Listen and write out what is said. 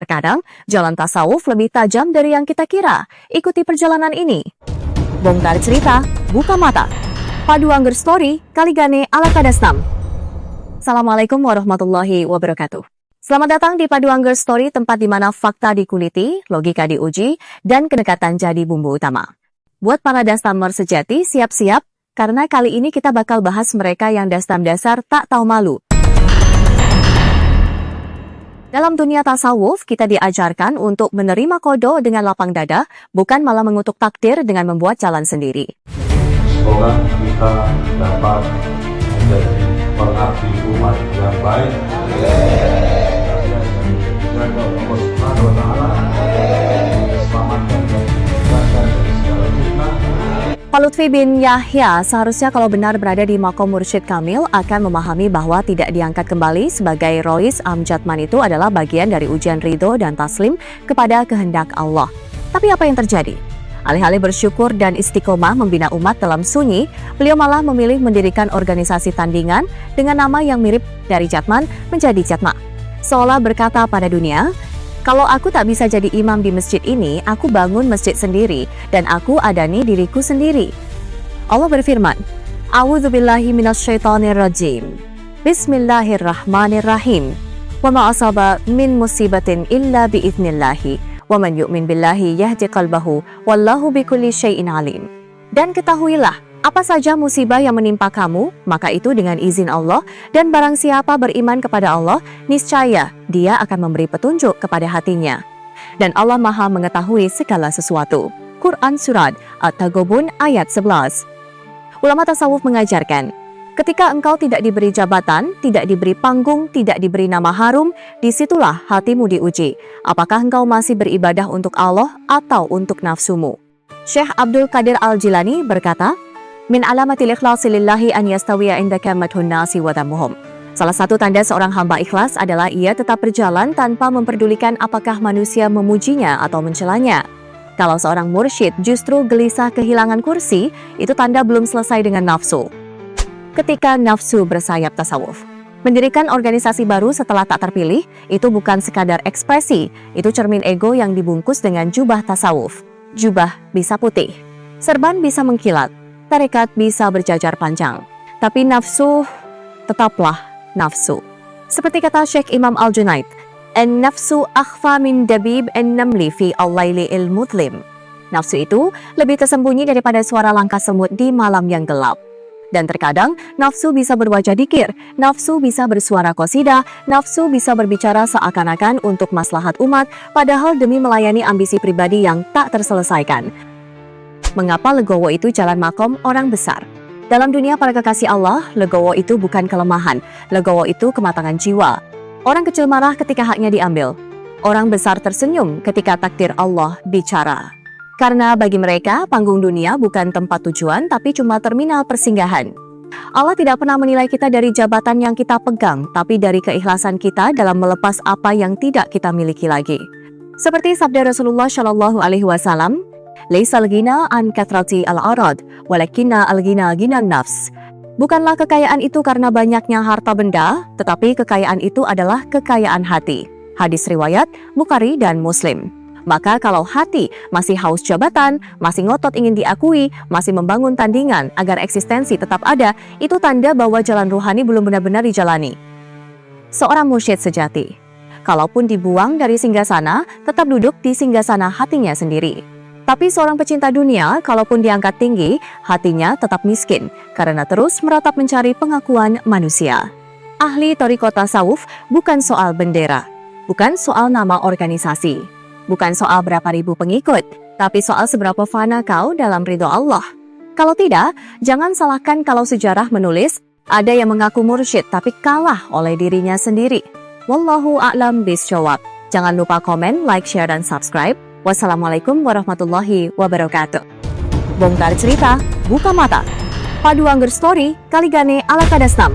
Terkadang, jalan tasawuf lebih tajam dari yang kita kira. Ikuti perjalanan ini. Bongkar cerita, buka mata. Paduanger Story, Kaligane ala Kadastam. Assalamualaikum warahmatullahi wabarakatuh. Selamat datang di Paduanger Story, tempat di mana fakta dikuliti, logika diuji, dan kedekatan jadi bumbu utama. Buat para dastamer sejati, siap-siap, karena kali ini kita bakal bahas mereka yang dastam dasar tak tahu malu. Dalam dunia tasawuf, kita diajarkan untuk menerima qada dengan lapang dada, bukan malah mengutuk takdir dengan membuat jalan sendiri. Semoga kita dapat menjadi pengabdi umat yang baik. Pak Lutfi bin Yahya seharusnya kalau benar berada di Makom Mursyid Kamil akan memahami bahwa tidak diangkat kembali sebagai Rois Amjadman itu adalah bagian dari ujian ridho dan taslim kepada kehendak Allah. Tapi apa yang terjadi? Alih-alih bersyukur dan istiqomah membina umat dalam sunyi, beliau malah memilih mendirikan organisasi tandingan dengan nama yang mirip dari Jatman menjadi Jatma. Seolah berkata pada dunia, kalau aku tak bisa jadi imam di masjid ini, aku bangun masjid sendiri dan aku adani diriku sendiri. Allah berfirman, A'udzubillahi minasyaitonirrajim. Bismillahirrahmanirrahim. Wa ma asaba min musibatin illa biidznillahi. Wa man yu'min billahi yahdi qalbahu wallahu bikulli syai'in alim. Dan ketahuilah, apa saja musibah yang menimpa kamu, maka itu dengan izin Allah, dan barang siapa beriman kepada Allah, niscaya Dia akan memberi petunjuk kepada hatinya. Dan Allah Maha mengetahui segala sesuatu. Quran Surat At-Taghabun ayat 11. Ulama tasawuf mengajarkan, ketika engkau tidak diberi jabatan, tidak diberi panggung, tidak diberi nama harum, disitulah hatimu diuji. Apakah engkau masih beribadah untuk Allah atau untuk nafsumu? Syekh Abdul Qadir Al-Jilani berkata, Min alamatil ikhlasi lillahi an yastawiya indaka madhun nasi wa dhammuhum. Salah satu tanda seorang hamba ikhlas adalah ia tetap berjalan tanpa memperdulikan apakah manusia memujinya atau mencelanya. Kalau seorang mursyid justru gelisah kehilangan kursi, itu tanda belum selesai dengan nafsu. Ketika nafsu bersayap tasawuf. Mendirikan organisasi baru setelah tak terpilih, itu bukan sekadar ekspresi, itu cermin ego yang dibungkus dengan jubah tasawuf. Jubah bisa putih, serban bisa mengkilat, tarekat bisa berjajar panjang, tapi nafsu tetaplah nafsu. Seperti kata Syekh Imam Al-Junaid, "An-nafsu akhfa min dabib an-namli fi al-laili il-mudlim." Nafsu itu lebih tersembunyi daripada suara langkah semut di malam yang gelap. Dan terkadang, nafsu bisa berwajah dikir, nafsu bisa bersuara qasidah, nafsu bisa berbicara seakan-akan untuk maslahat umat, padahal demi melayani ambisi pribadi yang tak terselesaikan. Mengapa legowo itu jalan makom orang besar? Dalam dunia para kekasih Allah, legowo itu bukan kelemahan, legowo itu kematangan jiwa. Orang kecil marah ketika haknya diambil. Orang besar tersenyum ketika takdir Allah bicara. Karena bagi mereka, panggung dunia bukan tempat tujuan, tapi cuma terminal persinggahan. Allah tidak pernah menilai kita dari jabatan yang kita pegang, tapi dari keikhlasan kita dalam melepas apa yang tidak kita miliki lagi. Seperti sabda Rasulullah Shallallahu Alaihi Wasallam, Laisal ghina an kathrati al-arad, walakinna al-ghina ghinan nafs. Bukanlah kekayaan itu karena banyaknya harta benda, tetapi kekayaan itu adalah kekayaan hati. Hadis riwayat Bukhari dan Muslim. Maka kalau hati masih haus jabatan, masih ngotot ingin diakui, masih membangun tandingan agar eksistensi tetap ada, itu tanda bahwa jalan ruhani belum benar-benar dijalani. Seorang mursyid sejati, kalaupun dibuang dari singgasana, tetap duduk di singgasana hatinya sendiri. Tapi seorang pecinta dunia, kalaupun diangkat tinggi, hatinya tetap miskin, karena terus meratap mencari pengakuan manusia. Ahli thariqat tasawuf bukan soal bendera, bukan soal nama organisasi, bukan soal berapa ribu pengikut, tapi soal seberapa fana kau dalam ridho Allah. Kalau tidak, jangan salahkan kalau sejarah menulis, ada yang mengaku mursyid tapi kalah oleh dirinya sendiri. Wallahu a'lam bishawab. Jangan lupa komen, like, share, dan subscribe. Wassalamualaikum warahmatullahi wabarakatuh. Bongkar cerita, buka mata. Paduanger Story, Kaligane ala Kadastam.